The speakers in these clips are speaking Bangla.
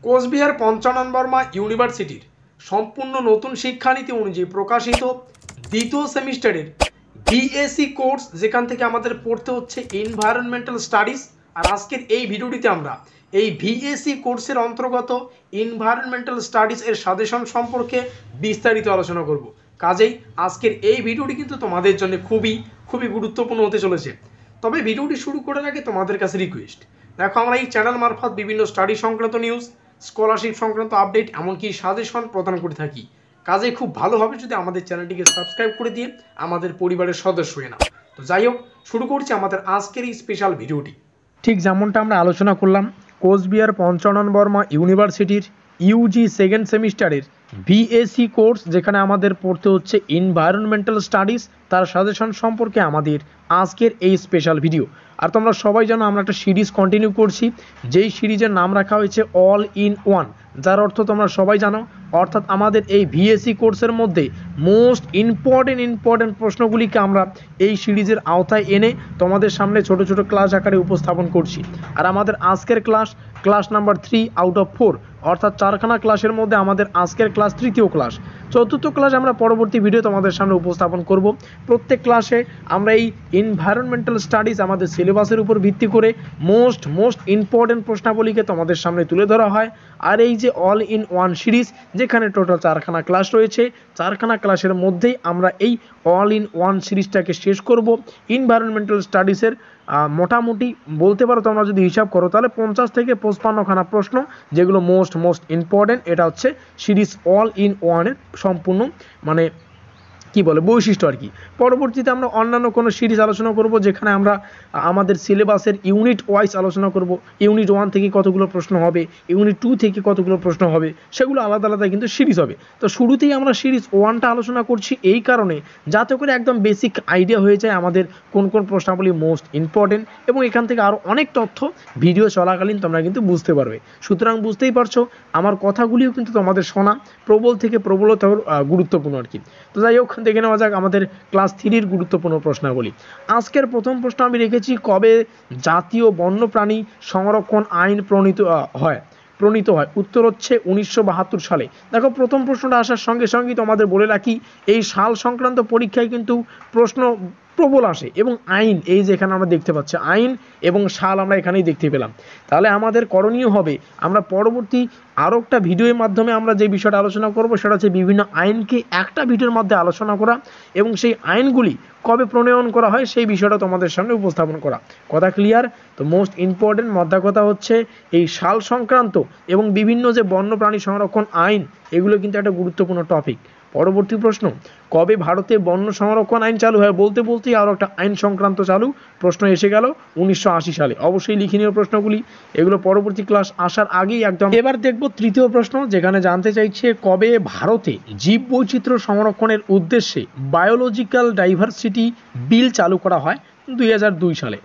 কোচবিহার পঞ্চানন বর্মা ইউনিভার্সিটির সম্পূর্ণ নতুন শিক্ষানীতি অনুযায়ী প্রকাশিত দ্বিতীয় সেমিস্টারের বিএসসি কোর্স, যেখান থেকে আমাদের পড়তে হচ্ছে এনভায়রনমেন্টাল স্টাডিজ। আর আজকের এই ভিডিওটিতে আমরা এই ভিএসসি কোর্সের অন্তর্গত এনভায়রনমেন্টাল স্টাডিজ এর সাজেশন সম্পর্কে বিস্তারিত আলোচনা করব। কাজেই আজকের এই ভিডিওটি কিন্তু তোমাদের জন্য খুবই খুবই গুরুত্বপূর্ণ হতে চলেছে। তবে ভিডিওটি শুরু করার আগে তোমাদের কাছে রিকোয়েস্ট, দেখো আমরা এই চ্যানেল মারফত বিভিন্ন স্টাডি সংক্রান্ত নিউজ, স্কলারশিপ সংক্রান্ত আপডেট, এমনকি সাজেশন প্রদান করে থাকি। কাজে খুব ভালো হবে যদি আমাদের চ্যানেলটিকে সাবস্ক্রাইব করে দিয়ে আমাদের পরিবারের সদস্য হয়ে নাও। তো যাই হোক, শুরু করছি আমাদের আজকের এই স্পেশাল ভিডিওটি। ঠিক যেমনটা আমরা আলোচনা করলাম, কোচবিহার পঞ্চানন বর্মা ইউনিভার্সিটির ইউজি সেকেন্ড সেমিস্টারের বিএসসি কোর্স, যেখানে আমাদের পড়তে হচ্ছে এনভায়রনমেন্টাল স্টাডিজ, তার সাজেশন সম্পর্কে আমাদের আজকের এই স্পেশাল ভিডিও। আর তোমরা সবাই জানো আমরা একটা সিরিজ কন্টিনিউ করছি, যেই সিরিজের নাম রাখা হয়েছে অল ইন ওয়ান, যার অর্থ তোমরা সবাই জানো, অর্থাৎ আমাদের এই ভিএসসি কোর্সের মধ্যে মোস্ট ইম্পর্টেন্ট প্রশ্নগুলিকে আমরা এই সিরিজের আওতায় এনে তোমাদের সামনে ছোট ছোট ক্লাস আকারে উপস্থাপন করছি। আর আমাদের আজকের ক্লাস নাম্বার 3 আউট অফ 4, অর্থাৎ 4খানা ক্লাসের মধ্যে আমাদের আজকের ক্লাস তৃতীয় ক্লাস। চতুর্থ ক্লাস আমরা পরবর্তী ভিডিও তোমাদের সামনে উপস্থাপন করব। প্রত্যেক ক্লাসে আমরা এই এনভায়রনমেন্টাল স্টাডিজ আমাদের সিলেবাসের উপর ভিত্তি করে মোস্ট ইম্পর্টেন্ট প্রশ্নাবলীকে তোমাদের সামনে তুলে ধরা হয়। আর এই যে অল ইন ওয়ান সিরিজ, যেখানে টোটাল 4খানা ক্লাস রয়েছে, 4খানা ক্লাসের মধ্যেই আমরা এই অল ইন ওয়ান সিরিজটাকে শেষ করব। এনভায়রনমেন্টাল স্টাডিজের মোটামুটি বলতে পারো তোমরা যদি হিসাব করো তাহলে 50 থেকে 55খানা প্রশ্ন, যেগুলো মোস্ট ইম্পর্টেন্ট। এটা হচ্ছে সিরিজ অল ইন ওয়ানের সম্পূর্ণ মানে কি বলে বৈশিষ্ট্য আর কি। পরবর্তীতে আমরা অন্যান্য কোনো সিরিজ আলোচনা করব, যেখানে আমরা আমাদের সিলেবাসের ইউনিট ওয়াইজ আলোচনা করব। ইউনিট 1 থেকে কতগুলো প্রশ্ন হবে, ইউনিট 2 থেকে কতগুলো প্রশ্ন হবে, সেগুলো আলাদা আলাদা কিন্তু সিরিজ হবে। তো শুরুতেই আমরা সিরিজ 1টা আলোচনা করছি এই কারণে, যাতে করে একদম বেসিক আইডিয়া হয়ে যায় আমাদের কোন কোন প্রশ্নাবলী মোস্ট ইম্পর্টেন্ট, এবং এখান থেকে আরও অনেক তথ্য ভিডিও চলাকালীন তোমরা কিন্তু বুঝতে পারবে। সুতরাং বুঝতেই পারছো আমার কথাগুলিও কিন্তু তোমাদের শোনা প্রবল থেকে প্রবলতর গুরুত্বপূর্ণ আর কি। তো যাই হোক, দেখে নেওয়া যাক আমাদের ক্লাস 3-র গুরুত্বপূর্ণ প্রশ্নাবলী। আজকের প্রথম প্রশ্ন আমি রেখেছি, কবে জাতীয় বন্যপ্রাণী সংরক্ষণ আইন প্রণীত হয়? উত্তর হচ্ছে 1972 সালে। দেখো, প্রথম প্রশ্নটা আসার সঙ্গে সঙ্গেই তোমাদের বলে রাখি, এই সাল সংক্রান্ত পরীক্ষায় কিন্তু প্রশ্ন প্রবল আসে, এবং আইন, এই যে এখানে আমরা দেখতে পাচ্ছি আইন এবং সাল আমরা এখানেই দেখতে পেলাম। তাহলে আমাদের করণীয় হবে, আমরা পরবর্তী আরও একটা ভিডিওর মাধ্যমে আমরা যে বিষয়টা আলোচনা করব, সেটা হচ্ছে বিভিন্ন আইনকে একটা ভিডিওর মধ্যে আলোচনা করা, এবং সেই আইনগুলি কবে প্রণয়ন করা হয় সেই বিষয়টা তোমাদের সামনে উপস্থাপন করা। কথা ক্লিয়ার? তো মোস্ট ইম্পর্টেন্ট মধ্যা কথা হচ্ছে এই সাল সংক্রান্ত এবং বিভিন্ন যে বন্যপ্রাণী সংরক্ষণ আইন, এগুলো কিন্তু একটা গুরুত্বপূর্ণ টপিক। পরবর্তী প্রশ্ন, কবে ভারতে বন্য সংরক্ষণ আইন চালু হয়? বলতে বলতেই আরও একটা আইন সংক্রান্ত প্রশ্ন এসে গেল, 1980 সালে। অবশ্যই লিখিনীয় প্রশ্নগুলি, এগুলো পরবর্তী ক্লাস আসার আগেই একদম। এবার দেখব তৃতীয় প্রশ্ন, যেখানে জানতে চাইছে কবে ভারতে জীববৈচিত্র্য সংরক্ষণের উদ্দেশ্যে বায়োলজিক্যাল ডাইভার্সিটি বিল চালু করা হয়? 2002 সালে।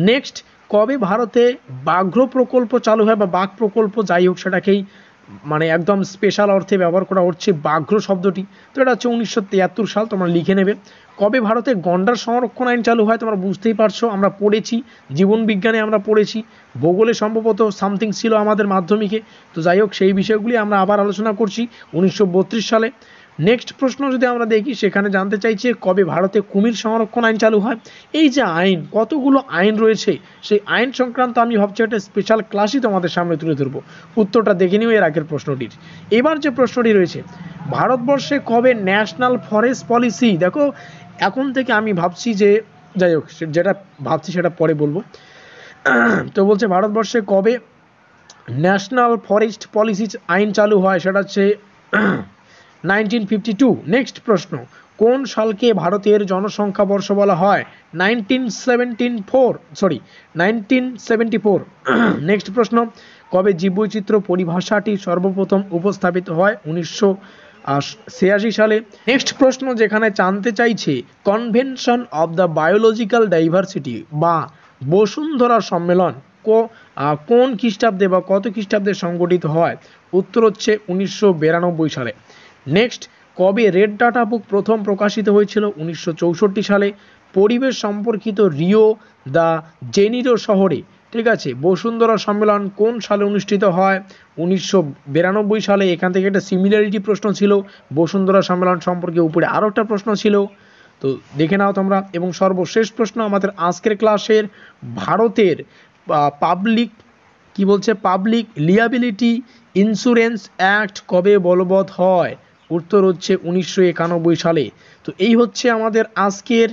নেক্সট, কবে ভারতে ব্যাঘ্র প্রকল্প চালু হয়, বা বাঘ প্রকল্প যাই হোক সেটাকেই মানে একদম স্পেশাল অর্থে ব্যবহার করা হচ্ছে ব্যাঘ্র শব্দটি, তো এটা হচ্ছে 1973 সাল, তোমরা লিখে নেবে। কবে ভারতে গন্ডার সংরক্ষণ আইন চালু হয়? তোমরা বুঝতেই পারছো, আমরা পড়েছি, জীবন বিজ্ঞানে আমরা পড়েছি, ভূগোলে সম্ভবত সামথিং ছিল আমাদের মাধ্যমিকে। তো যাই হোক, সেই বিষয়গুলি আমরা আবার আলোচনা করছি 1932 সালে। নেক্সট প্রশ্ন যদি আমরা দেখি, সেখানে জানতে চাইছে কবে ভারতে কুমির সংরক্ষণ আইন চালু হয়? এই যে আইন, কতগুলো আইন রয়েছে, সেই আইন সংক্রান্ত আমি ভাবছি একটা স্পেশাল ক্লাসই তোমাদের সামনে তুলে ধরবো। উত্তরটা দেখে নিও এর আগের প্রশ্নটির। এবার যে প্রশ্নটি রয়েছে, ভারতবর্ষে কবে ন্যাশনাল ফরেস্ট পলিসি? দেখো, এখন থেকে আমি ভাবছি যে, যাই হোক যেটা ভাবছি সেটা পরে বলবো। তো বলছে ভারতবর্ষে কবে ন্যাশনাল ফরেস্ট পলিসি আইন চালু হয়? সেটা হচ্ছে 1952। নেক্সট প্রশ্ন, কোন সালকে ভারতের জনসংখ্যা বর্ষ বলা হয়? 1974। নেক্সট প্রশ্ন, কবে জীববৈচিত্র্য পরিভাষাটি সর্বপ্রথম উপস্থাপিত হয়? 1986 সালে। নেক্সট প্রশ্ন, যেখানে জানতে চাইছে convention of the biological diversity বা বসুন্ধরা সম্মেলন কোন খ্রিস্টাব্দে বা কত খ্রিস্টাব্দে সংগঠিত হয়? উত্তর হচ্ছে 1992 সালে। নেক্সট, কবে রেড ডাটা বুক প্রথম প্রকাশিত হয়েছিল? 1964 সালে। পরিবেশ সম্পর্কিত রিও দ্য জেনিরো শহরে ঠিক আছে। বসুন্ধরা সম্মেলন কোন সালে অনুষ্ঠিত হয়? 1992 সালে। এখান থেকে একটা সিমিলারিটি প্রশ্ন ছিল বসুন্ধরা সম্মেলন সম্পর্কে, উপরে আরও একটা প্রশ্ন ছিল, তো দেখে নাও তোমরা। এবং সর্বশেষ প্রশ্ন আমাদের আজকের ক্লাসের, ভারতের পাবলিক কি বলছে, পাবলিক লিয়াবিলিটি ইন্স্যুরেন্স অ্যাক্ট কবে বলবৎ হয়? উত্তর হচ্ছে 1991 সালে। তো এই হচ্ছে আমাদের আজকের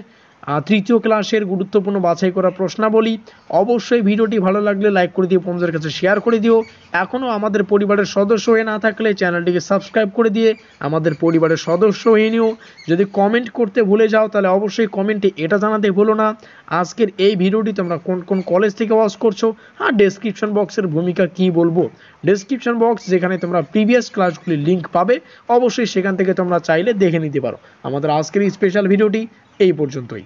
তৃতীয় ক্লাসের গুরুত্বপূর্ণ বাছাই করা প্রশ্নাবলী। অবশ্যই ভিডিওটি ভালো লাগলে লাইক করে দিও, বন্ধুদের কাছে শেয়ার করে দিও। এখনও আমাদের পরিবারের সদস্য হয়ে না থাকলে চ্যানেলটিকে সাবস্ক্রাইব করে দিয়ে আমাদের পরিবারের সদস্য হয়ে নিও। যদি কমেন্ট করতে ভুলে যাও তাহলে অবশ্যই কমেন্টে এটা জানাতে ভুলো না আজকের এই ভিডিওটি তোমরা কোন কোন কলেজ থেকে ওয়াচ করছো, আর ডেসক্রিপশন বক্সের ভূমিকা কি বলবো। ডেসক্রিপশন বক্স যেখানে তোমরা প্রিভিয়াস ক্লাসগুলির লিঙ্ক পাবে, অবশ্যই সেখান থেকে তোমরা চাইলে দেখে নিতে পারো। আমাদের আজকের এই স্পেশাল ভিডিওটি এই পর্যন্তই।